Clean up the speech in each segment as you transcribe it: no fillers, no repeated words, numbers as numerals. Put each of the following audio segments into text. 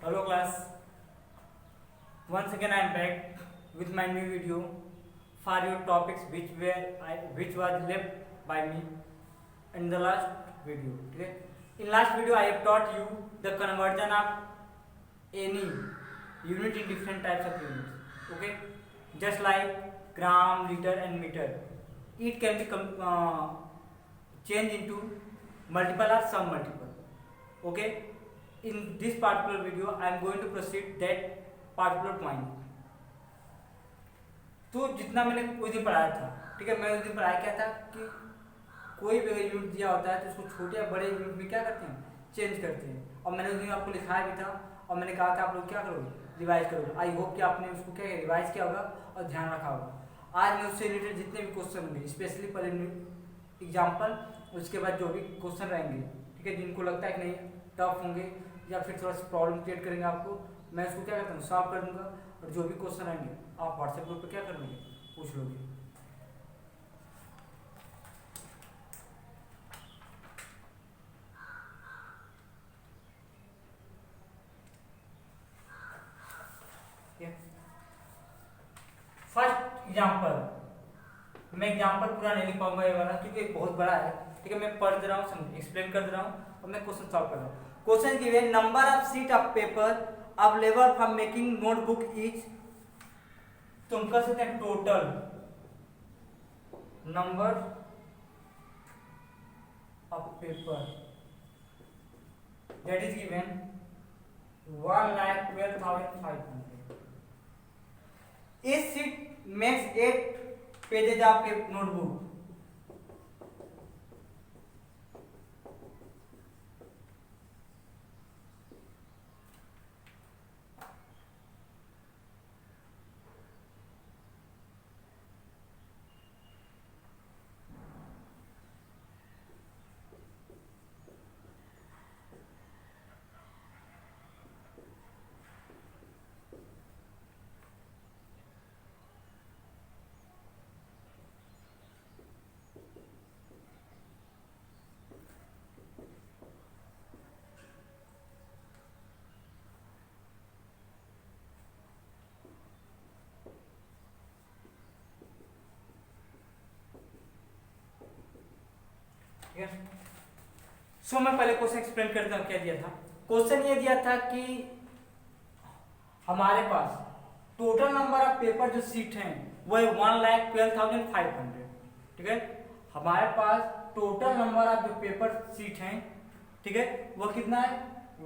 Hello class, once again I am back with my new video for your topics which was left by me in the last video. Okay? In last video I have taught you the conversion of any unit in different types of units. Okay, just like gram, liter and meter, it can be changed into multiple or sum multiple. Okay, in this particular video I am going to proceed that particular point. तो जितना मैंने उस दिन पढ़ाया था, ठीक है, मैं उस दिन पढ़ाया क्या था कि कोई भी अगर यूनिट दिया होता है तो उसको छोटे या बड़े यूनिट में क्या करते हैं, चेंज करते हैं। और मैंने उस दिन आपको लिखाया भी था और मैंने कहा था आप लोग क्या करोगे, रिवाइज करोगे। आई होप कि आपने उसको क्या रिवाइज किया होगा और ध्यान रखा होगा। आज मैं उससे रिलेटेड जितने भी क्वेश्चन होंगे, स्पेशली पहले एग्जाम्पल, उसके बाद जो भी क्वेश्चन रहेंगे, ठीक है, जिनको लगता है कि नहीं टफ होंगे या फिर थोड़ा सा प्रॉब्लम क्रिएट करेंगे आपको, मैं उसको क्या करता हूँ, सॉल्व कर दूंगा। और जो भी क्वेश्चन आएंगे आप व्हाट्सएप ग्रुप पे क्या कर लोगे, पूछ लोगे। फर्स्ट एग्जाम्पल, मैं एग्जाम्पल पूरा नहीं लिख पाऊंगा ये वाला क्योंकि बहुत बड़ा है, ठीक है, मैं पढ़ दे रहा हूँ, एक्सप्लेन कर दे रहा हूँ और मैं क्वेश्चन सॉल्व कर रहा हूँ। Question given, number of sheet of paper available for making notebook is, तुम कर सकते हैं total number of paper that is given 1,12,500. Each sheet makes 8 pages of a notebook. सो मैं पहले क्वेश्चन एक्सप्लेन करता हूँ क्या दिया था। क्वेश्चन ये दिया था कि हमारे पास टोटल नंबर ऑफ पेपर जो सीट हैं वो 1,12,500, ठीक है। हमारे पास टोटल नंबर ऑफ जो पेपर सीट हैं, ठीक है, वो कितना है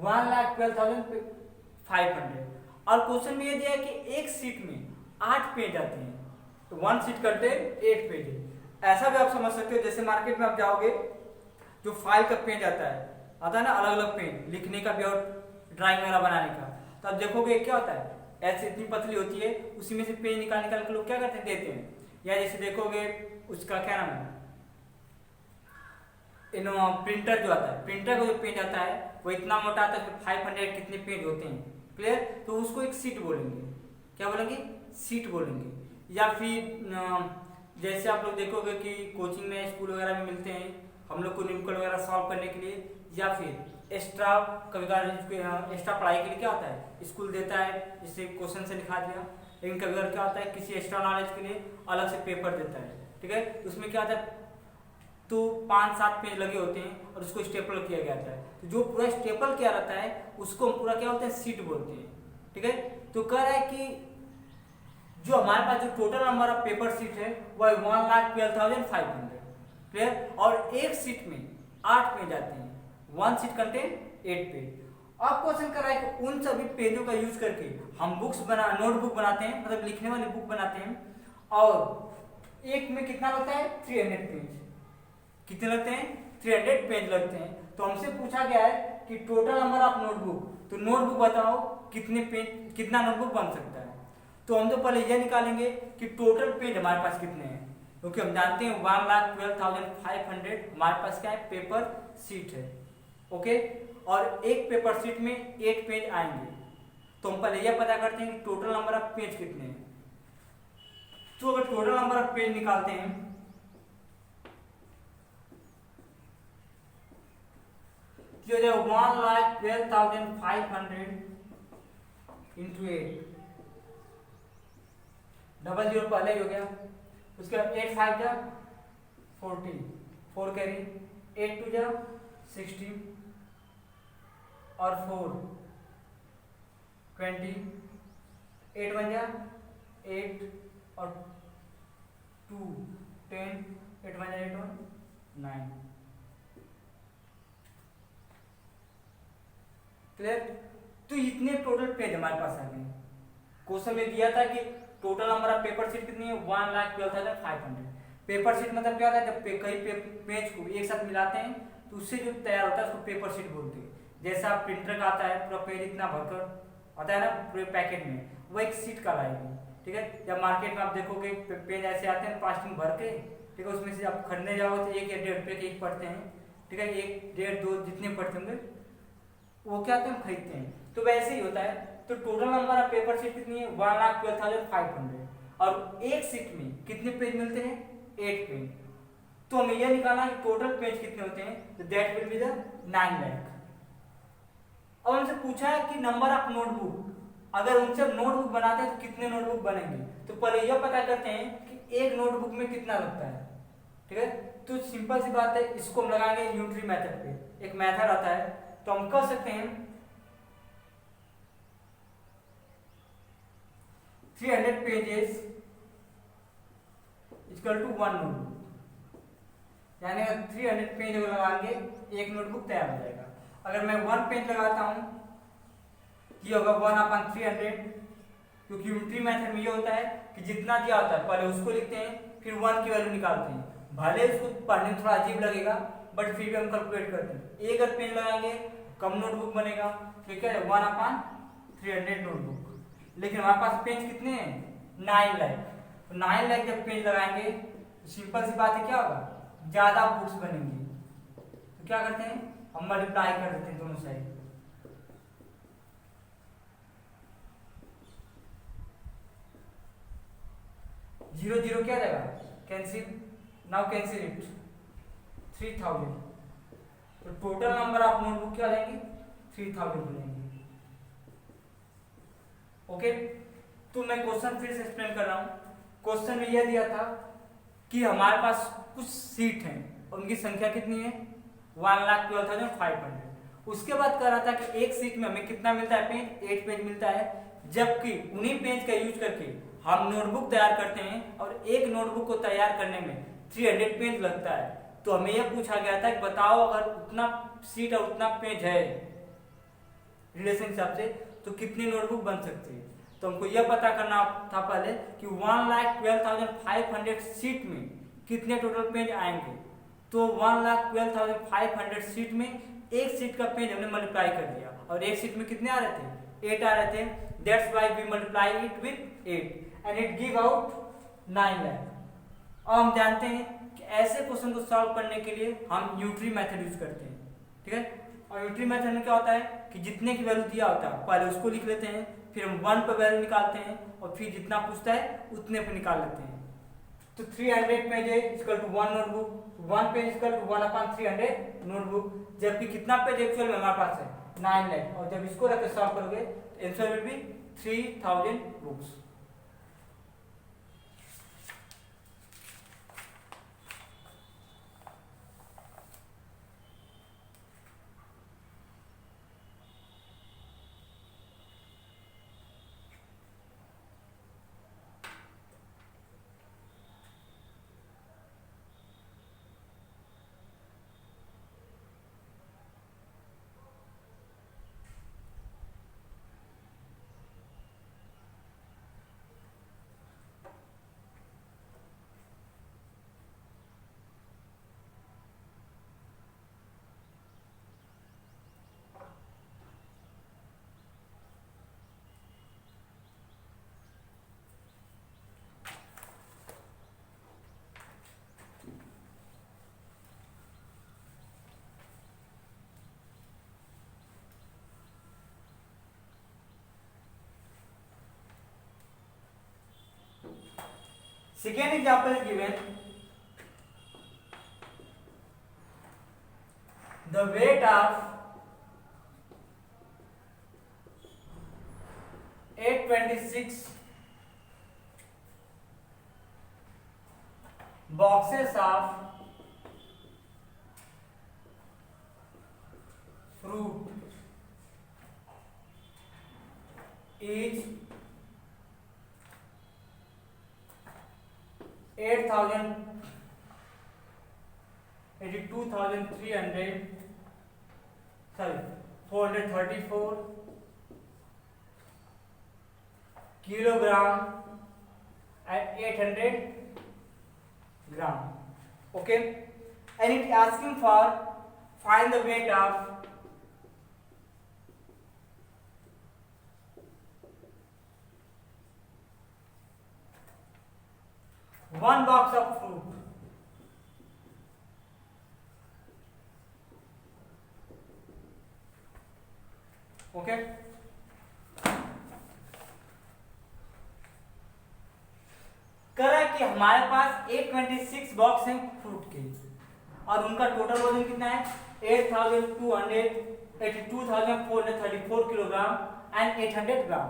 1,12,500। और क्वेश्चन में ये दिया है कि एक सीट में 8 पेज आते हैं, तो 1 सीट करते 8 पेज है। ऐसा भी आप समझ सकते हो जैसे मार्केट में आप जाओगे, जो फाइल का पेज आता है ना, अलग अलग पेज लिखने का भी और ड्राइंग वगैरह बनाने का, तो आप देखोगे क्या होता है, ऐसे इतनी पतली होती है, उसी में से पेज निकाल निकाल के लोग क्या करते हैं, देते हैं। या जैसे देखोगे उसका क्या नाम है, प्रिंटर जो आता है, प्रिंटर का जो पेज आता है वो इतना मोटा आता है, 500 कितने पेज होते हैं, क्लियर। तो उसको एक सीट बोलेंगे, क्या बोलेंगे, सीट बोलेंगे। या फिर जैसे आप लोग देखोगे कि कोचिंग में, स्कूल वगैरह में मिलते हैं हम लोग को न्यूमेरिकल वगैरह सॉल्व करने के लिए, या फिर एक्स्ट्रा कभी कभार एक्स्ट्रा पढ़ाई के लिए क्या होता है, स्कूल देता है जिससे क्वेश्चन से लिखा दिया। लेकिन कभी कभार क्या होता है, किसी एक्स्ट्रा नॉलेज के लिए अलग से पेपर देता है, ठीक है। उसमें क्या होता है, तो 5-7 पेज लगे होते हैं और उसको स्टेपल किया गया था। तो जो पूरा स्टेपल किया रहता है उसको पूरा क्या होता है, सीट बोलते हैं, ठीक है। तो कह रहा है कि जो हमारे पास जो total number of paper sheet है वो 1,12,500, क्लियर। और एक सीट में 8 पेज आते हैं, 1 सीट कंटेन 8 पेज। अब क्वेश्चन कर रहा है कि उन सभी पेजों का यूज करके हम नोटबुक बनाते हैं, मतलब लिखने वाली बुक बनाते हैं, और एक में कितना लगता है, 300 पेज। कितने लगते हैं, 300 पेज लगते हैं। तो हमसे पूछा गया है कि टोटल नंबर ऑफ नोटबुक, तो नोटबुक बताओ कितने पेज, कितना नोटबुक बन सकता है। तो हम तो पहले यह निकालेंगे कि टोटल पेज हमारे पास कितने हैं, क्योंकि हम जानते हैं 1,12,500 हमारे पास क्या है, पेपर सीट है, ओके। और एक पेपर सीट में 8 पेज आएंगे, तो हम पहले यह पता करते हैं कि टोटल नंबर ऑफ पेज कितने हैं। तो अगर टोटल नंबर ऑफ पेज निकालते हैं तो 1,12,500 इंटू 8, डबल जीरो पहले ही हो गया। उसके बाद 8 5 जा 40, 4 कैरी, 8 2 जा 16 और 4 20, 8 1 जा 8 और 2 10, 8 1 जा 8 1 9। क्लियर? तो इतने टोटल पेज हमारे पास आ गए। क्वेश्चन में दिया था कि total number of paper sheet कितनी है, 1,12,500। पेपर शीट मतलब क्या होता है, जब कई पेज को एक साथ मिलाते हैं तो उससे जो तैयार होता है उसको पेपर शीट बोलते हैं। जैसा प्रिंटर का आता है पूरा पेज इतना भरकर आता है ना पूरे पैकेट में, वो एक सीट कहलाएगी। ठीक है, जब मार्केट में आप देखोगे पेज ऐसे आते हैं प्लास्टिक भर के, ठीक है, उसमें से आप खरीदने जाओ तो 1 या 1.5 रुपये के एक पड़ते हैं। ठीक है, 1 1.5 2 जितने पड़ते होंगे वो क्या हम खरीदते हैं। तो वैसे ही होता है। तो total number of paper sheet कितनी है, 1,12,500। और एक शीट में कितने पेज मिलते हैं, 8 पेज। तो हमें यह निकालना है टोटल पेज कितने होते हैं, तो that will be the 9 lakh. अब हमसे पूछा है कि नंबर ऑफ नोटबुक, अगर उनसे नोटबुक बनाते हैं तो कितने नोटबुक बनेंगे। तो पहले यह पता करते हैं कि एक नोटबुक में कितना लगता है। ठीक है, तो सिंपल सी बात है, इसको हम लगाएंगे यूनिटरी मेथड पे। एक मेथड आता है, तो हम कह सकते हैं 300 पेजेस इक्वल टू 1 नोटबुक। यानी 300 पेज लगाएंगे एक नोटबुक तैयार हो जाएगा। अगर मैं 1 पेज लगाता हूं, ये होगा 1/300, क्योंकि यूनिटरी मेथड में ये होता है कि जितना दिया होता है पहले उसको लिखते हैं, फिर 1 की वैल्यू निकालते हैं। भले उसको पढ़ने में थोड़ा अजीब लगेगा, बट फिर भी हम कैलकुलेट करते हैं। एक अगर पेज लगाएंगे कम नोटबुक बनेगा, ठीक है, 1/300 नोटबुक। लेकिन हमारे पास पेज कितने हैं, 9 लाख। तो 9 लाख जब पेज लगाएंगे तो सिंपल सी बात है, क्या होगा, ज्यादा बुक्स बनेंगी। तो क्या करते हैं, हम मल्टीप्लाई कर देते हैं दोनों साइड। जीरो जीरो क्या जाएगा, कैंसिल, नाउ कैंसिल इट, 3000। तो टोटल नंबर ऑफ नोटबुक क्या जाएंगे, 3000 बनेंगे। ओके, तो मैं क्वेश्चन फिर से एक्सप्लेन कर रहा हूं। क्वेश्चन में यह दिया था कि हमारे पास कुछ सीट हैं और उनकी संख्या कितनी है, 1,12,500। उसके बाद कह रहा था कि एक सीट में हमें कितना मिलता है, पेज, 8 पेज मिलता है। जबकि उन्हीं पेज का यूज करके हम नोटबुक तैयार करते हैं और एक नोटबुक को तैयार करने में 300 पेज लगता है। तो हमें यह पूछा गया था कि बताओ अगर उतना सीट और उतना पेज है रिलेशन हिसाब से तो कितनी नोटबुक बन सकती है। तो हमको यह पता करना था पहले कि 1,12,500 सीट में कितने टोटल पेज आएंगे। तो 1,12,500 सीट में एक सीट का पेज हमने मल्टीप्लाई कर दिया और एक सीट में कितने आ रहे थे, 8 आ रहे थे। That's why we multiply it with 8 and it give out 9 lakh. अब हम जानते हैं कि ऐसे क्वेश्चन को सॉल्व करने के लिए हम यूनिटरी मेथड यूज करते हैं। ठीक है, और यूनिटरी मेथड में क्या होता है कि जितने की वैल्यू दिया होता है पहले उसको लिख लेते हैं, फिर हम 1 पर वैल्यू निकालते हैं और फिर जितना पूछता है उतने पर निकाल लेते हैं। तो 300 page equal to 1 notebook, 1 page equal to 1/300 notebook. जबकि कितना पेज एक्चुअल में हमारे पास है, 9 लाख। और जब इसको रख के सॉल्व करोगे तो answer will be 3000 books. Second example is given. The weight of 826 boxes of fruit is 434 kilogram at 800 gram. Okay, and it asking for find the weight of one box of fruit. Okay, कह रहा है कि हमारे पास 826 box हैं fruit के और उनका total वजन कितना है 82,434 kilogram and 800 gram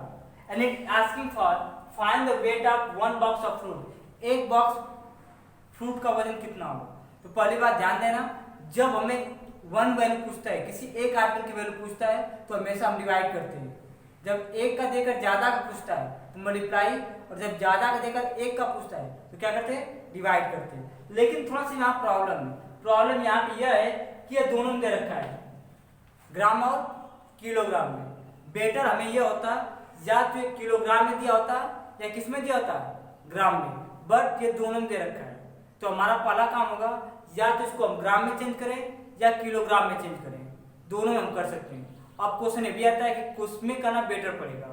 and it asking for find the weight of one box of fruit. एक बॉक्स फ्रूट का वजन कितना होगा? तो पहली बात ध्यान देना, जब हमें वन वैल्यू पूछता है, किसी एक आर्टिकल की वैल्यू पूछता है तो हमेशा हम डिवाइड करते हैं। जब एक का देकर ज्यादा का पूछता है तो मल्टीप्लाई, और जब ज्यादा का देकर एक का पूछता है तो क्या करते हैं? डिवाइड करते हैं। लेकिन थोड़ा सा यहाँ प्रॉब्लम है। प्रॉब्लम यहाँ पे यह है कि यह दोनों में दे रखा है, ग्राम और किलोग्राम में। बेटर हमें यह होता या तो किलोग्राम में दिया होता या किस में दिया होता, ग्राम में, बट ये दोनों में दे रखा है। तो हमारा पहला काम होगा या तो इसको हम ग्राम में चेंज करें या किलोग्राम में चेंज करें, दोनों में हम कर सकते हैं। अब क्वेश्चन ये भी आता है कि किसमें करना बेटर पड़ेगा।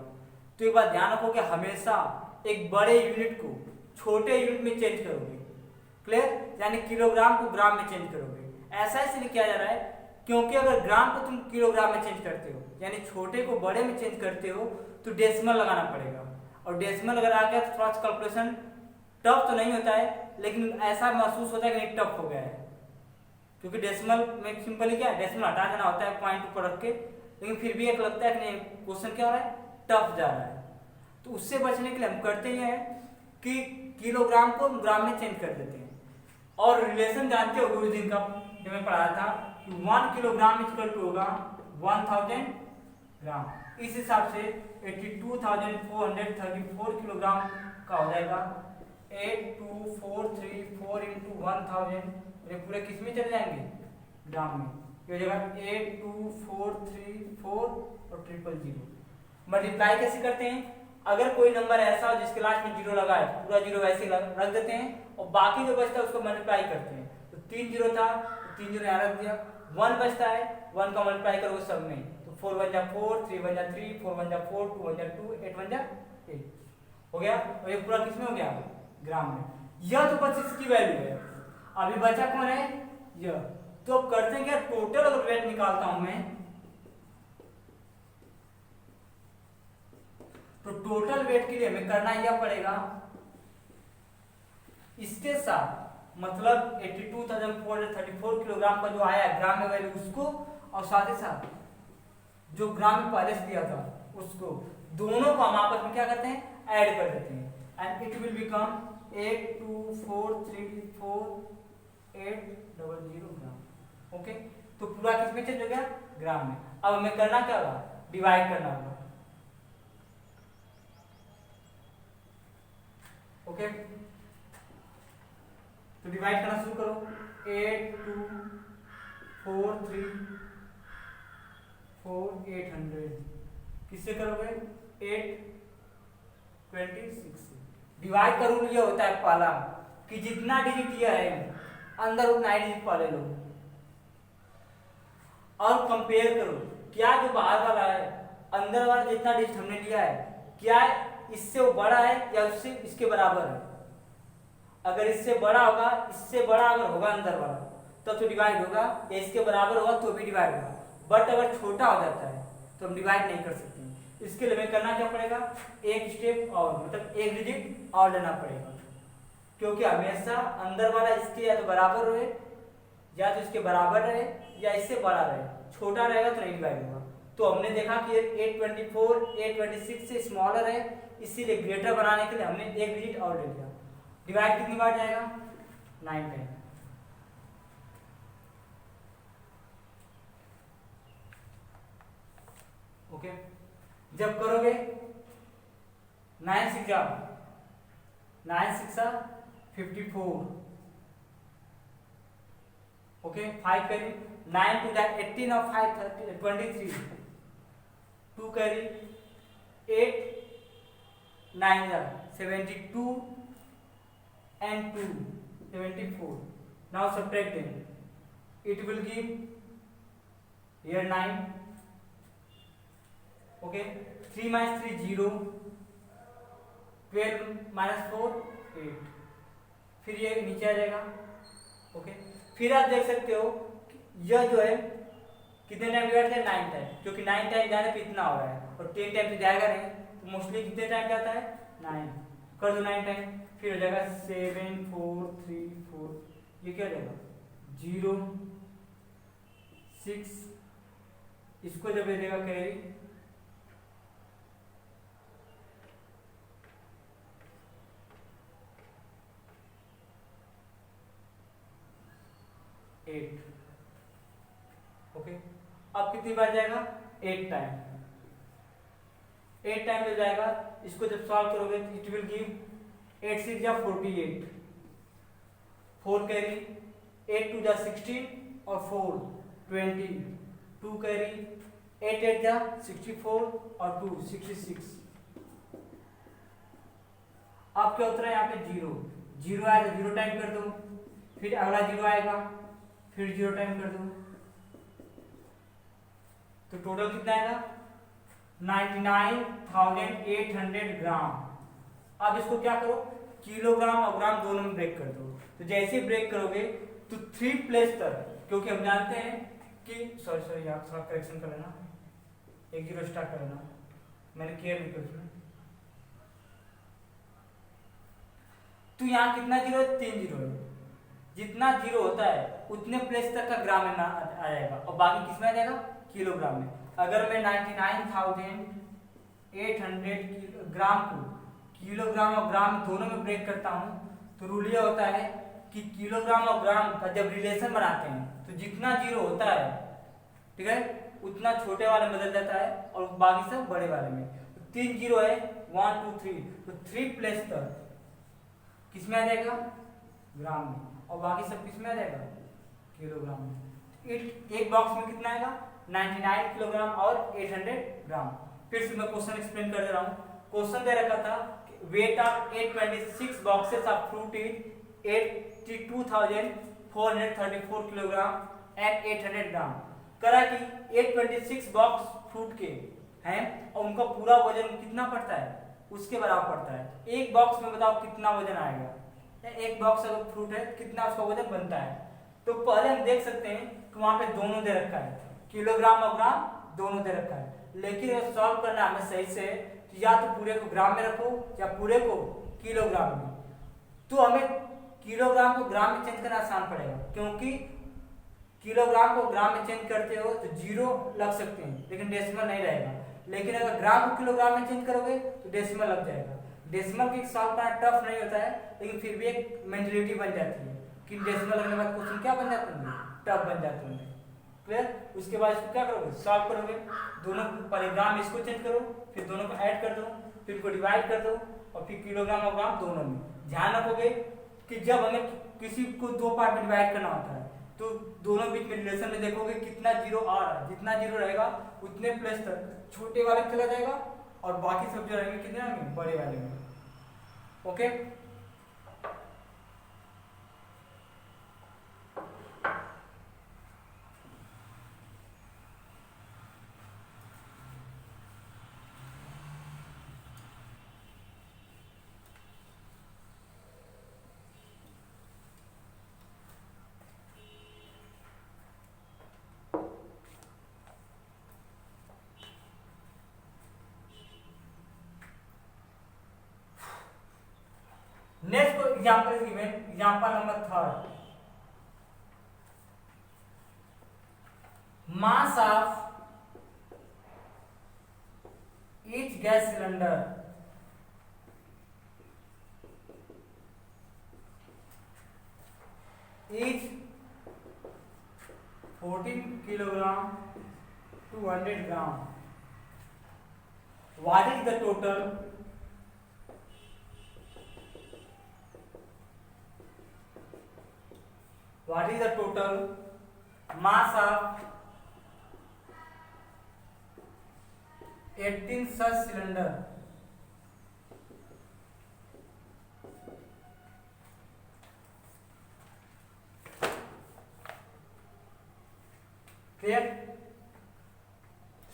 तो एक बात ध्यान रखो कि हमेशा एक बड़े यूनिट को छोटे यूनिट में चेंज करोगे, क्लियर, यानी किलोग्राम को ग्राम में चेंज करोगे। ऐसा इसलिए किया जा रहा है क्योंकि अगर ग्राम को तुम किलोग्राम में चेंज करते हो, यानी छोटे को बड़े में चेंज करते हो, तो डेसिमल लगाना पड़ेगा। और डेसिमल अगर आ गया तो थोड़ा कैलकुलेशन टफ तो नहीं होता है, लेकिन ऐसा महसूस होता है कि नहीं टफ हो गया है, क्योंकि डेसिमल में सिंपली क्या है, डेसिमल हटा देना होता है पॉइंट ऊपर रख के, लेकिन फिर भी एक लगता है कि नहीं क्वेश्चन क्या हो रहा है, टफ जा रहा है। तो उससे बचने के लिए हम करते ही हैं कि किलोग्राम को ग्राम में चेंज कर देते हैं। और रिलेशन जानते हो उस दिन का जब मैं पढ़ाया था कि 1 किलोग्राम इक्वल टू होगा 1000 ग्राम। इस हिसाब से 82,434 किलोग्राम का हो जाएगा 82,434 इंटू 1000, ये पूरे किस में चले जाएंगे, ग्राम में। ये हो जाएगा 82,434 और 000। मल्टीप्लाई कैसे करते हैं? अगर कोई नंबर ऐसा हो जिसके लास्ट में जीरो लगा है, पूरा जीरो वैसे रख देते हैं और बाकी जो बचता है उसको मल्टीप्लाई करते हैं। तो 3 जीरो था तो 3 जीरो यहाँ रख दिया, 1 बचता है, 1 का मल्टीप्लाई करो सब में, तो 4 1 जा 4, 3 1 जा 3, 4 1 जा 4, 2 1 जा 2, 8 1 जा 8 हो गया। और ये पूरा किस में हो गया, ग्राम में। यह तो बस इसकी वैल्यू है। अभी बचा कौन है, यह। तो अब करते हैं क्या, टोटल अगर वेट निकालता हूं मैं, तो टोटल वेट के लिए हमें करना यह पड़ेगा, इसके साथ मतलब 82,434 किलोग्राम का जो आया ग्राम में वैल्यू उसको, और साथ ही साथ जो ग्राम में पहले से दिया था उसको, दोनों को हम आपस में क्या करते हैं, ऐड कर देते हैं, and it will become 82,434,800 gram. Okay, तो पूरा किस में चेंज हो गया, ग्राम में। अब हमें करना क्या होगा, डिवाइड करना होगा। ओके, तो डिवाइड करना शुरू करो, 82,434,800 किससे करोगे, 826 से। डिवाइड का रूल ये होता है पहला कि जितना डिजिट यह है अंदर उतना ही डिजिट पहले लो और कंपेयर करो, क्या जो बाहर वाला है अंदर वाला जितना डिजिट हमने लिया है क्या इससे वो बड़ा है या उससे इसके बराबर है। अगर इससे बड़ा होगा, इससे बड़ा अगर होगा अंदर वाला तो डिवाइड होगा, या इसके बराबर होगा तो भी डिवाइड होगा। बट अगर छोटा हो जाता है तो हम डिवाइड नहीं कर सकते। इसके लिए हमें करना क्या पड़ेगा, एक स्टेप और, मतलब एक डिजिट और लेना पड़ेगा, क्योंकि हमेशा अंदर वाला इसके या तो बराबर रहे, या तो इसके बराबर रहे, या इससे बड़ा रहे। छोटा रहेगा तो नहीं डिवाइड होगा। तो हमने देखा कि 824 826 से स्मॉलर है, इसीलिए ग्रेटर बनाने के लिए हमने एक डिजिट और ले लिया। डिवाइड कितनी बार जाएगा? 9 टाइम। ओके, जब करोगे 9 6 54। ओके, 5 कैरी, 9 टू दैट 18 और 5 23, 2 carry, 8 9 72 and 2 74. Now subtract them. It will give here 9. Okay, 3 minus 3 0, 12 minus 4 8, फिर ये नीचे आ जाएगा। ओके, फिर आप देख सकते हो यह जो है कितने टाइम डिवाइड है? 9 टाइम, क्योंकि 9 टाइम जाने पे इतना हो रहा है और 10 टाइम तो जाएगा नहीं, तो मोस्टली कितने टाइम जाता है? 9। कर दो 9 टाइम, फिर हो जाएगा 7 4 3 4, ये क्या हो जाएगा? 0 6, इसको जब दे देगा कैरी 8। ओके, अब कितनी बार जाएगा? 8 टाइम। 8 टाइम मिल जाएगा। इसको जब सॉल्व करोगे इट विल गिव 8 6 48, 4 कैरी, 8 2 16 और 4 20, 2 कैरी, 8 8 64 और 2 66। अब क्या होता है यहाँ पे? 0 0 आएगा, 0 टाइम कर दो, फिर अगला 0 आएगा, फिर 0 टाइम कर दो, तो टोटल कितना आएगा? 99,800 ग्राम। अब इसको क्या करो? किलोग्राम और ग्राम दोनों में ब्रेक कर दो। तो जैसे ब्रेक करोगे तो 3 प्लेस तक, क्योंकि हम जानते हैं कि सॉरी आप थोड़ा करेक्शन कर लेना, 1 0 स्टार्ट कर लेना, मैंने केयर नहीं किया उसमें। तो यहाँ कितना 0 है? 3 0 है। जितना 0 होता है उतने प्लेस तक का ग्राम में आ जाएगा और बाकी किस में आ जाएगा? किलोग्राम में। अगर मैं 99,800 ग्राम को किलोग्राम और ग्राम दोनों में ब्रेक करता हूँ तो रूल ये होता है कि किलोग्राम और ग्राम का जब रिलेशन बनाते हैं तो जितना 0 होता है, ठीक है, उतना छोटे वाले में बदल जाता है और बाकी सब बड़े वाले में। तो 3 0 है, 1 2 3, तो 3 प्लेस तक किस में आ जाएगा? ग्राम में, और बाकी सब किस में आ जाएगा? किलोग्राम में। एक बॉक्स में कितना आएगा? 99 किलोग्राम और 800 ग्राम। फिर से मैं क्वेश्चन एक्सप्लेन कर दे रहा हूँ। क्वेश्चन दे रखा था weight of 826 boxes of fruit is 82,434 kilogram and 800 ग्राम। करा कि 826 बॉक्स फ्रूट के हैं और उनका पूरा वजन कितना पड़ता है? उसके बराबर पड़ता है। एक बॉक्स में बताओ कितना वजन आएगा? एक बॉक्स अगर फ्रूट है कितना उसका वजन बनता है? तो पहले हम देख सकते हैं कि वहां पे दोनों दे रखा है, किलोग्राम और ग्राम दोनों दे रखा है। लेकिन ये सॉल्व करना हमें सही से या तो पूरे को ग्राम में रखो या पूरे को किलोग्राम में। तो हमें किलोग्राम को ग्राम में चेंज करना आसान पड़ेगा, क्योंकि किलोग्राम को ग्राम में चेंज करते हो तो 0 लग सकते हैं लेकिन डेसिमल नहीं रहेगा। लेकिन अगर ग्राम को किलोग्राम में चेंज करोगे तो डेसिमल लग जाएगा। डेसिमल की सॉल्व करना टफ नहीं होता है, लेकिन फिर भी एक मेंटलिटी बन जाती है कि डेसिमल लगने के बाद क्वेश्चन क्या बन जाते हैं? टफ बन जाते हैं। क्लियर? उसके बाद इसको क्या करोगे? सॉल्व करोगे। दोनों परिग्राम इसको चेंज करो, फिर दोनों को ऐड कर दो, फिर इनको डिवाइड कर दो और फिर किलोग्राम और ग्राम दोनों में। ध्यान रखोगे कि जब हमें किसी को 2 पार्ट में डिवाइड करना होता है तो दोनों बीच में रिलेशन में देखोगे कितना 0 आ रहा है। जितना 0 रहेगा उतने प्लेस तक छोटे वाले में चला जाएगा और बाकी सब जो रहेंगे कितने आएंगे? बड़े वाले में। Okay, next example is given, example number 3। Mass of each gas cylinder is 14 kilogram to 100 gram. What is the total mass of 18 such cylinder? Clear?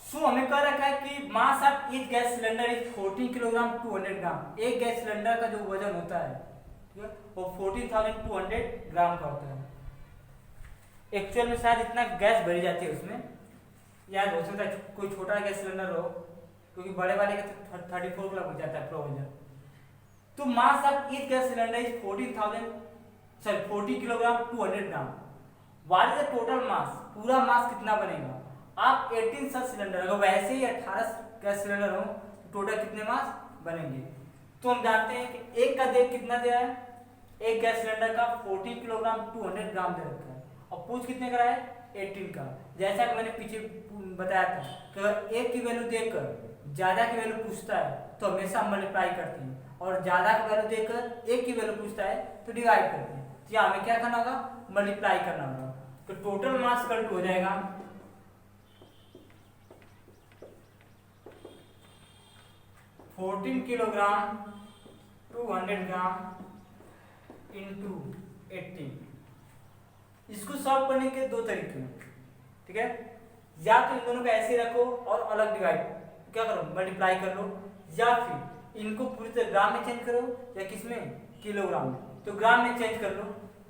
So हमें कह रखा है कि mass of each gas cylinder is 14 kilogram to 100 gram. एक gas cylinder का जो वजन होता है, ठीक है, वो 14,200 ग्राम का होता है। एक्चुअल में शायद इतना गैस भरी जाती है उसमें, याद हो सकता है कोई छोटा गैस सिलेंडर हो, क्योंकि बड़े वाले का तो 34 किलो हो जाता है प्रो वजन। तो mass of each gas cylinder is 40 kilogram to 100 gram. What is the total mass? पूरा मास कितना बनेगा? आप 18 सच सिलेंडर, अगर वैसे ही 18 गैस सिलेंडर हो तो टोटल कितने मास बनेंगे? तो हम जानते हैं कि एक का देख कितना दिया है, एक गैस सिलेंडर का 40 किलोग्राम टू 100 ग्राम दे रखा है, और पूछ कितने का है? 18 का। जैसा कि मैंने पीछे बताया था कि एक की वैल्यू देकर ज्यादा की वैल्यू पूछता है तो हमेशा हम मल्टीप्लाई करते हैं, और ज्यादा की वैल्यू देकर एक की वैल्यू पूछता है तो डिवाइड करते हैं। तो यहाँ हमें क्या करना होगा? मल्टीप्लाई करना होगा। तो टोटल मास इक्वल टू हो जाएगा 14 किलोग्राम टू 100 ग्राम इंटू 18। इसको सॉल्व करने के दो तरीके हैं, ठीक है? या तो इन दोनों को ऐसे रखो और अलग डिवाइड क्या करो, मल्टीप्लाई कर लो, या फिर इनको पूरी तरह ग्राम में चेंज करो या किसमें, किलोग्राम में। तो ग्राम में चेंज कर लो।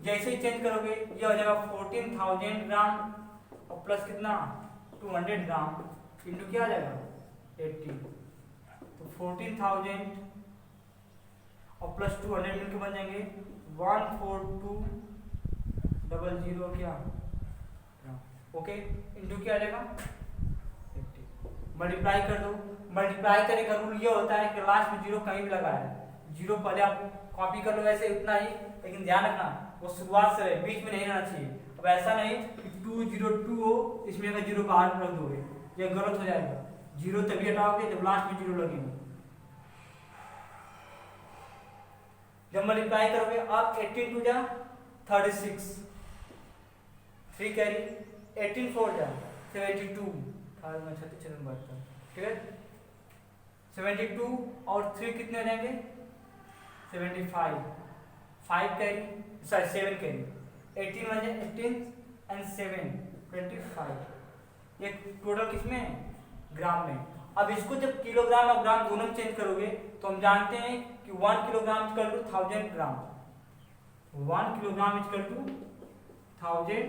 जैसे ही चेंज करोगे ये हो जाएगा 14,000 ग्राम और प्लस कितना 200 ग्राम इंटू क्या आ जाएगा 80। तो 14,000 और प्लस 200 मिलकर बन जाएंगे 14200 क्या, ओके, इंटू क्या आ जाएगा 80। मल्टीप्लाई कर दो। मल्टीप्लाई करने का रूल ये होता है कि लास्ट में जीरो कहीं भी लगा है, जीरो पहले आप कॉपी कर लो वैसे उतना ही, लेकिन ध्यान रखना वो शुरुआत से बीच में नहीं रहना चाहिए। अब ऐसा नहीं कि 202 हो इसमें अगर जीरो बाहर रख दोगे, ये गलत हो जाएगा। जीरो तभी हटाओगे जब लास्ट में जीरो लगेगा। जब मल्टीप्लाई करोगे आप 18 टू जा 36, 3 कैरी 18 4 जा 72, 36 ठीक है। 72 और 3 कितने हो जाएंगे 75, 5 कैरी सॉरी 7 कैरी 18 बन जाए 18 एंड 7 25। ये टोटल किसमें, ग्राम में। अब इसको जब किलोग्राम और ग्राम दोनों में चेंज करोगे तो हम जानते हैं कि 1 kilogram equal to 1000 gram, 1 kilogram equal to 1000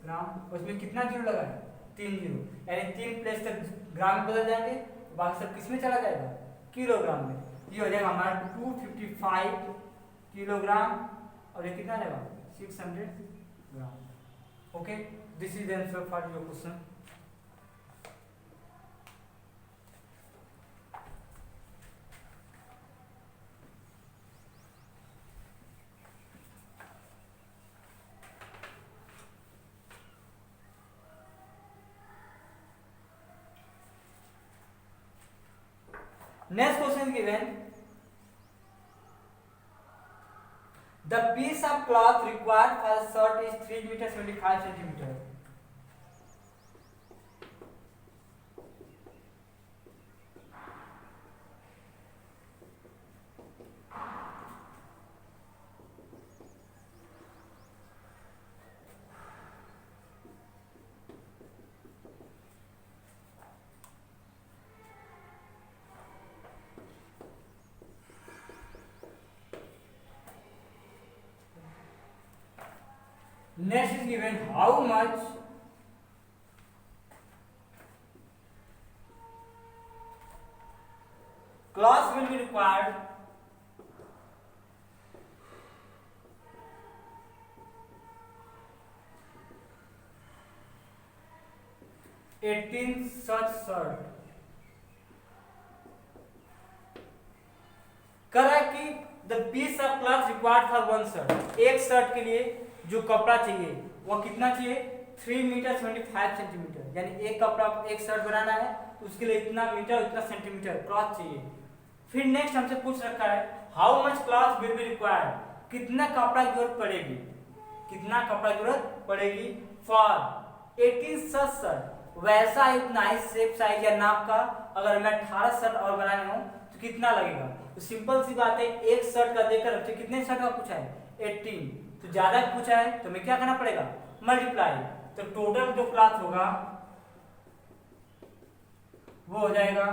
gram. उसमें कितना जीरो लगा है 3 जीरो, यानी 3 प्लेस तक ग्राम में बदल जाएंगे, बाकी सब किसमें चला जाएगा, किलोग्राम में। ये हो जाएगा हमारा 255 किलोग्राम और ये कितना जाएगा 600 gram. Okay, this is the answer for your question. Next question is given. The piece of cloth required for a shirt is 3 meter 75 centimeter. Next is given how much cloth will be required such shirt. कह रहा है कि the piece of cloth required for one shirt, एक shirt के लिए जो कपड़ा चाहिए वो कितना चाहिए 3 मीटर 75 सेंटीमीटर, यानी एक कपड़ा एक शर्ट बनाना है उसके लिए इतना मीटर इतना सेंटीमीटर क्लॉथ चाहिए। फिर नेक्स्ट हमसे पूछ रखा है how much cloth will be required, कितना कपड़ा की जरूरत पड़ेगी, कितना कपड़ा की जरूरत पड़ेगी फॉर 18 सच शर्ट, वैसा इतना ही शेप साइज या नाप का अगर मैं 18 शर्ट और बनाने हूं तो कितना लगेगा। तो सिंपल सी बात है, एक शर्ट का देकर तो कितने शर्ट का पूछा है 18, तो ज्यादा पूछा है तो मैं क्या करना पड़ेगा मल्टीप्लाई, तो टोटल जो क्लॉथ होगा वो हो जाएगा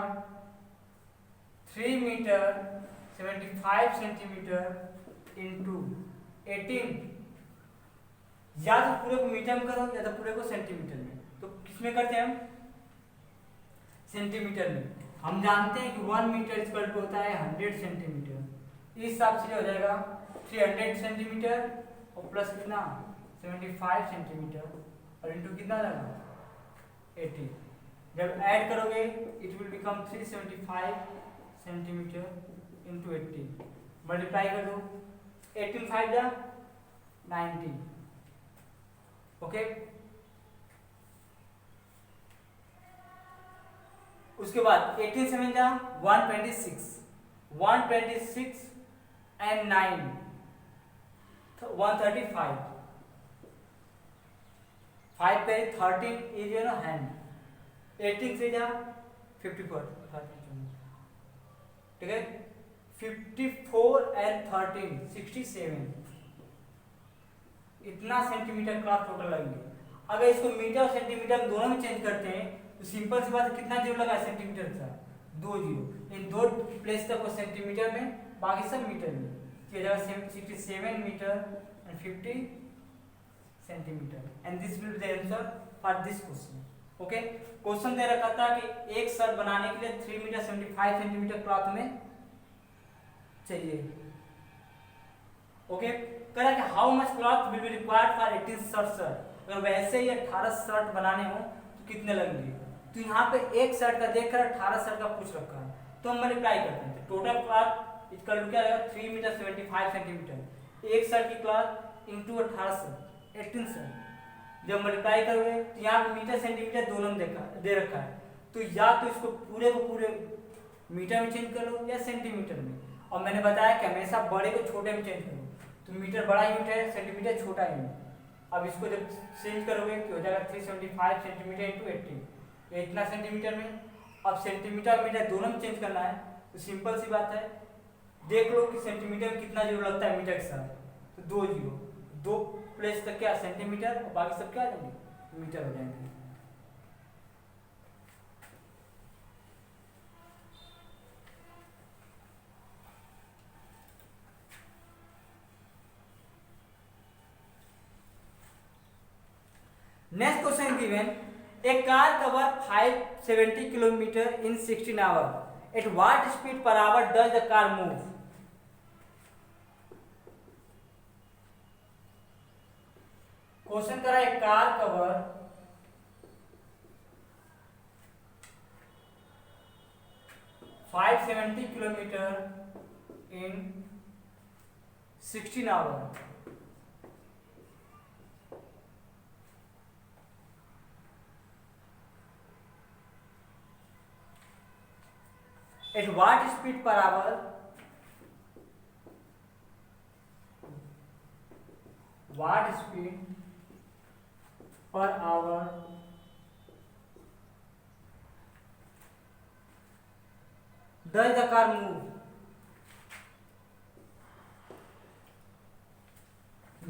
3 मीटर 75 सेंटीमीटर इंटू 18, या तो पूरे को मीटर में करो या तो पूरे को सेंटीमीटर में, तो किसमें करते हैं हम सेंटीमीटर में। हम जानते हैं कि 1 मीटर इक्वल टू होता है 100 सेंटीमीटर, इस हिसाब से हो जाएगा 300 सेंटीमीटर और प्लस कितना 75 सेंटीमीटर और इंटू कितना लगा 80, जब ऐड करोगे it will become 375 centimetre into 80, multiply कर दो 18 5 जा 90, ओके। उसके बाद 18 7 जा 126, 126 एंड 9 135, 5 पे 13 इज यू नो हैंड, 18 से जा 54, ठीक है 54 एंड 13 67, इतना सेंटीमीटर क्लॉथ टोटल लगेंगे। अगर इसको मीटर और सेंटीमीटर दोनों में चेंज करते हैं तो सिंपल सी बात है कितना जीरो लगा सेंटीमीटर का 2 जीरो, इन 2 प्लेस तक वो सेंटीमीटर में बाकी सब मीटर में, तो ये 67 metre and 50 centimetre, and this will be the answer for this question, okay. Question दे रखा था कि एक शर्ट बनाने के लिए 3 मीटर 75 सेंटीमीटर क्लॉथ में चाहिए, ओके। कह रहा है कि how much cloth will be required for 18 shirt, अगर वैसे ही 18 शर्ट बनाने हो तो कितने लगेंगे। तो यहाँ पे एक शर्ट का देखकर 18 शर्ट का पूछ रखा है, तो हम मल्टीप्लाई करते हैं, टोटल क्लॉथ इक्वल टू क्या आएगा 3 मीटर 75 सेंटीमीटर, एक शर्ट की क्लॉथ इंटू 18 शर्ट 18 शर्ट, जब मल्टीप्लाई करोगे तो यहाँ पे मीटर सेंटीमीटर दोनों में दे रखा है, तो या तो इसको पूरे को पूरे मीटर में चेंज कर लो या सेंटीमीटर में, और मैंने बताया कि हमेशा बड़े को छोटे में चेंज करो, तो मीटर बड़ा यूनिट है सेंटीमीटर छोटा यूनिट। अब इसको जब चेंज करोगे तो हो जाएगा 375 सेंटीमीटर इंटू 80, ये इतना सेंटीमीटर में। अब सेंटीमीटर मीटर दोनों में चेंज करना है तो सिंपल सी बात है, देख लो कि सेंटीमीटर में कितना जीरो लगता है मीटर के साथ, तो 2 जीरो, 2 प्लेस तक क्या सेंटीमीटर और बाकी सब क्या आ जाएंगे मीटर हो जाएंगे। Next question given, a car cover 570 km in 16 hours. At what speed per hour does the car move? Question करा है car cover 570 kilometre in 16 hour. At what speed per hour what speed per hour does the car move?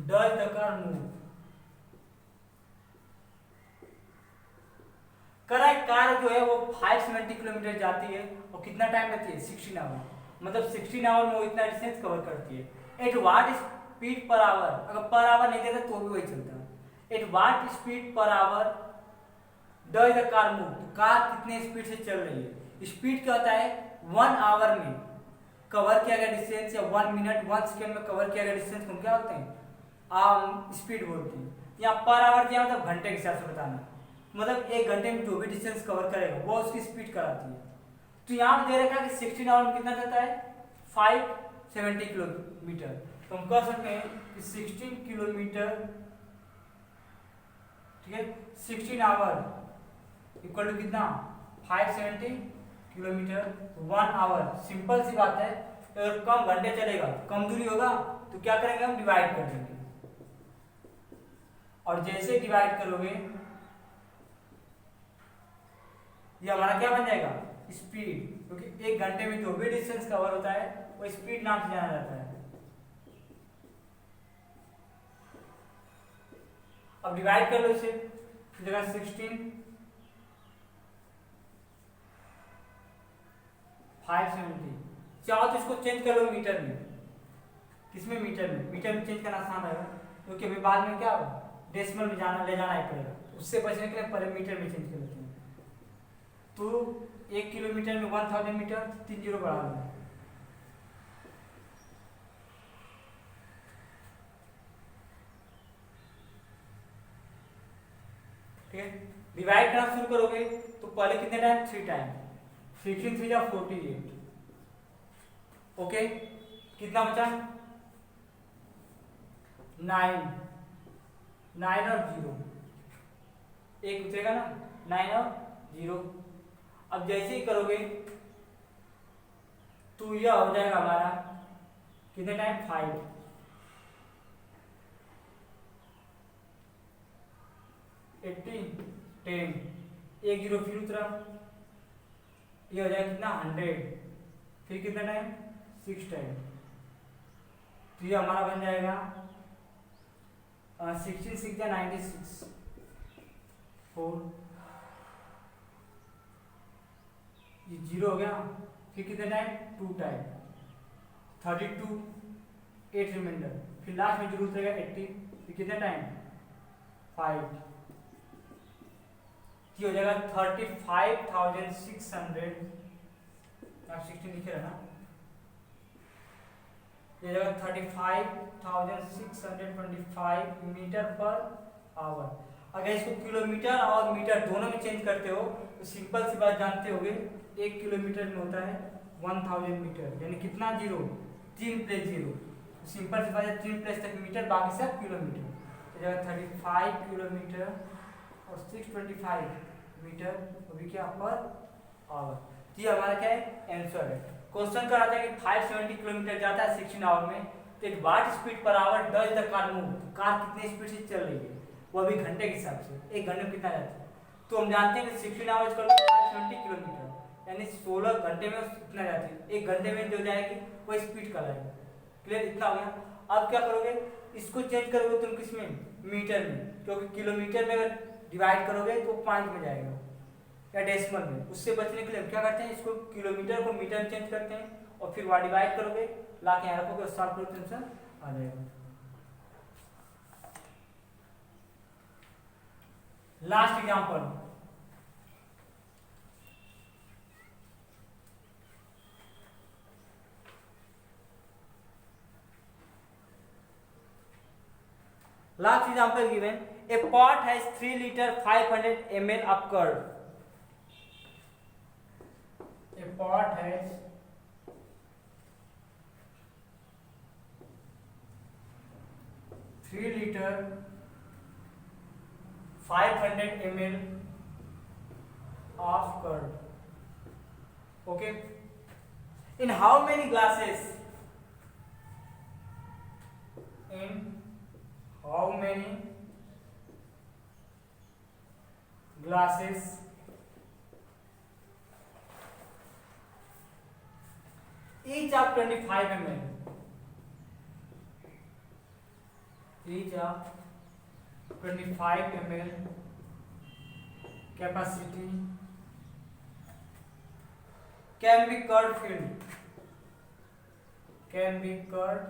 Does the car move? Correct, car जो है वो 570 kilometre जाती है और कितना time लेती है 16 आवर, मतलब 16 आवर में वो इतना डिस्टेंस कवर करती है। At what speed per our, अगर पर आवर नहीं देता तो भी वही चलता है। At what speed per hour does the car move, car कितने स्पीड से चल रही है। स्पीड क्या होता है 1 आवर में कवर किया गया डिस्टेंस या 1 मिनट 1 सेकेंड में कवर किया गया डिस्टेंस को क्या होते हैं स्पीड बोलते हैं। यहाँ पर आवर दिया मतलब घंटे के हिसाब से बताना, मतलब 1 घंटे में जो भी डिस्टेंस कवर करेगा वो उसकी स्पीड कराती है। तो यहाँ पे दे रखा है कि 16 आवर में कितना चलता है 570 किलोमीटर। तो हम कह सकते हैं कि 16 किलोमीटर, ठीक है, 16 आवर इक्वल टू कितना 570 किलोमीटर 1 आवर। सिंपल सी बात है, अगर कम घंटे चलेगा, कम दूरी होगा, तो क्या करेंगे हम डिवाइड कर देंगे, और जैसे डिवाइड करोगे ये हमारा क्या बन जाएगा स्पीड, क्योंकि एक घंटे में जो भी डिस्टेंस कवर होता है वो स्पीड नाम से जाना जाता है। अब डिवाइड कर लो इसे, जगह 16 570, चाहो तो इसको चेंज कर लो मीटर में। किसमें? मीटर में। मीटर में चेंज करना आसान रहेगा, क्योंकि अभी बाद में क्या होगा डेसिमल में ले जाना ही पड़ेगा। उससे बचने के लिए पहले मीटर में चेंज कर लेते हैं। तो 1 किलोमीटर में 1000 मीटर, 3 जीरो बढ़ा लो, ठीक है। डिवाइड करना शुरू करोगे तो पहले कितने टाइम 3 टाइम, 16 3 जा 48, ओके। कितना बचा 9 9 और 0, एक बचेगा ना 9 और 0। अब जैसे ही करोगे तो यह हो जाएगा हमारा कितने टाइम 5, 18 10, एक जीरो फिर उतरा, ये हो जाएगा कितना 100, फिर कितना टाइम 6 टाइम। तो ये हमारा बन जाएगा 16 6 या 96 4, ये 0 हो गया, फिर कितने टाइम 2 टाइम 32 8 रिमाइंडर, फिर लास्ट में जरूर रहेगा 80, फिर कितने टाइम 5, ये हो जाएगा 35,600, आप 16 लिखे रहे ना, ये हो जाएगा 35,625 मीटर पर आवर। अगर इसको किलोमीटर और मीटर दोनों में चेंज करते हो तो सिंपल सी बात जानते होगे, 1 किलोमीटर में होता है 1000 मीटर, यानी कितना जीरो 3 प्लेस 0। सिंपल सी बात है 3 प्लेस तक मीटर, बाकी सब किलोमीटर। तो जगह 35 किलोमीटर और 625 मीटर, अभी क्या पर आवर। तो ये हमारा क्या है आंसर है। क्वेश्चन कराता है कि 570 किलोमीटर जाता है 16 आवर में, तो what speed per hour does the car move, car कितने स्पीड से चल रही है, वो अभी घंटे के हिसाब से, एक घंटे में कितना जाता है। तो हम जानते हैं कि 16 आवर्स का 570 किलोमीटर, यानी 16 घंटे में कितना जाती है, एक घंटे में जो जाएगी वो स्पीड कहलाएगी। क्लियर, इतना हो गया। अब क्या करोगे, इसको चेंज करोगे तुम किसमें मीटर में, क्योंकि किलोमीटर में अगर डिवाइड करोगे तो पॉइंट में जाएगा या डेसिमल में। उससे बचने के लिए हम क्या करते हैं, इसको किलोमीटर को मीटर में चेंज करते हैं और फिर वहां डिवाइड करोगे, ला के यहाँ रखोगे, सॉल्व करोगे तो आंसर आ जाएगा। Last example, last example given, a pot has 3 liter 500 ml of curd. A pot has 3 liter 500 ml of curd. Okay. In how many glasses? In how many glasses each of 25 ml, each of 25 ml capacity can be curd filled, can be curd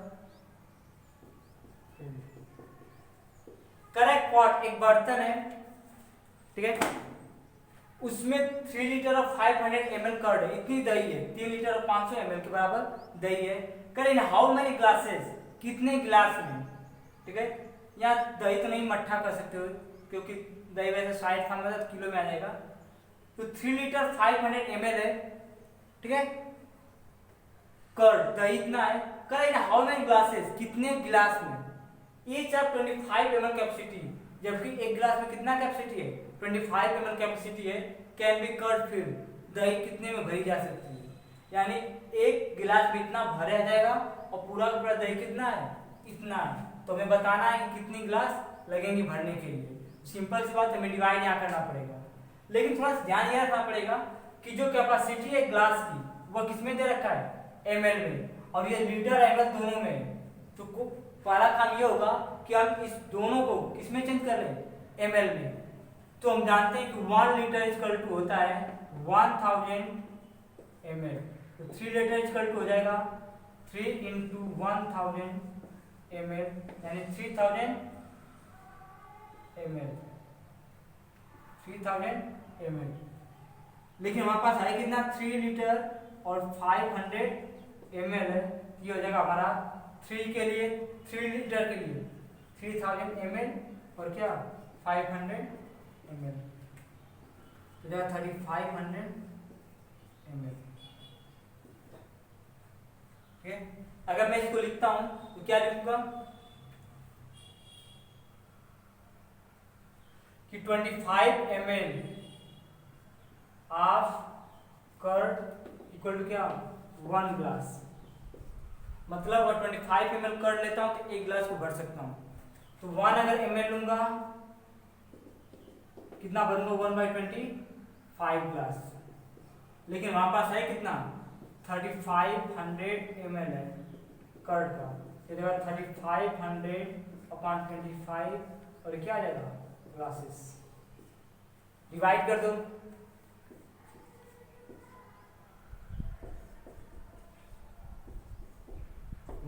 filled। Correct pot एक बर्तन है, ठीक है, उसमें 3 litre और 500 ml curd है, इतनी दही है, 3 लीटर और 500 ml के बराबर दही है। करें हाउ मेनी ग्लासेस, कितने गिलास में, ठीक है। यहाँ दही तो नहीं मट्ठा कर सकते हो, क्योंकि दही वैसे 60 फॉर्म में किलो में आ जाएगा। तो 3 लीटर 500 ml है, ठीक है, कर्ड दही इतना है, curd in how many glasses कितने गिलास में, ईच ऑफ 25 ml कैपेसिटी, जबकि एक गिलास में कितना कैपेसिटी है 25 ml कैपेसिटी है, कैन बी कर्ड फिल, दही कितने में भरी जा सकती है, यानी एक गिलास में इतना भरा जाएगा और पूरा का पूरा दही कितना है इतना है, तो हमें बताना है कि कितनी गिलास लगेंगे भरने के लिए। सिंपल सी बात, हमें डिवाइड यहाँ करना पड़ेगा, लेकिन थोड़ा सा ध्यान ये रखना पड़ेगा कि जो कैपेसिटी है ग्लास की वो किसमें दे रखा है ml में, और ये लीटर ml दोनों में, तो पहला काम ये होगा कि हम इस दोनों को किसमें चेंज कर लें ml में, तो हम जानते हैं कि 1 लीटर इक्वल टू होता है 1000 ml, तो 3 लीटर इक्वल टू हो जाएगा 3 into 1000 ml, यानी 3000 ml, 3000 ml, लेकिन हमारे पास है कितना 3 लीटर और 500 ml है, ये हो जाएगा हमारा 3 के लिए 3 लीटर के लिए 3000 ml और क्या 500 ml, तो जाएगा 3500 ml। अगर मैं इसको लिखता हूं तो क्या लिखूंगा कि 25 ml of curd equal to क्या 1 ग्लास, मतलब अगर 25 ml कर्ड लेता हूं तो एक ग्लास को भर सकता हूं, तो 1 अगर ml लूंगा कितना भरूंगा 1/25 ग्लास, लेकिन वहां पास है कितना 3500 ml है कर्ड का, ये 3500/25 और क्या आ जाएगा ग्लासेस, डिवाइड कर दो,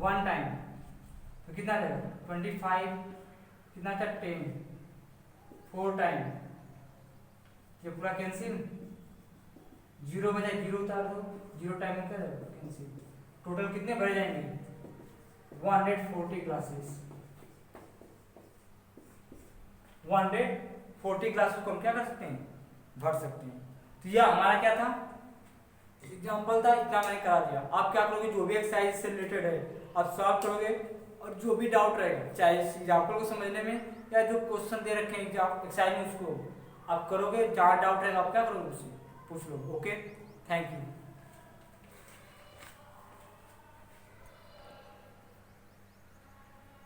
वन टाइम तो कितना आ जाएगा 25 कितना था 10, 4 टाइम ये पूरा कैंसिल, 0 बजाय 0 उतार दो, 0 टाइम में क्या जाएगा कैंसिल, टोटल कितने भरे जाएंगे 140 ग्लासेस, 140 ग्लासेस को हम क्या कर सकते हैं भर सकते हैं। तो यह हमारा क्या था एग्जाम्पल था, इतना मैंने करा दिया। आप क्या करोगे जो भी एक्सरसाइज से रिलेटेड है आप सॉल्व करोगे, और जो भी डाउट रहेगा चाहे एग्जाम्पल को समझने में या जो क्वेश्चन दे रखे हैं एक्सरसाइज में उसको आप करोगे, जहाँ डाउट रहेगा आप क्या करोगे उससे पूछ लो। Okay, thank you.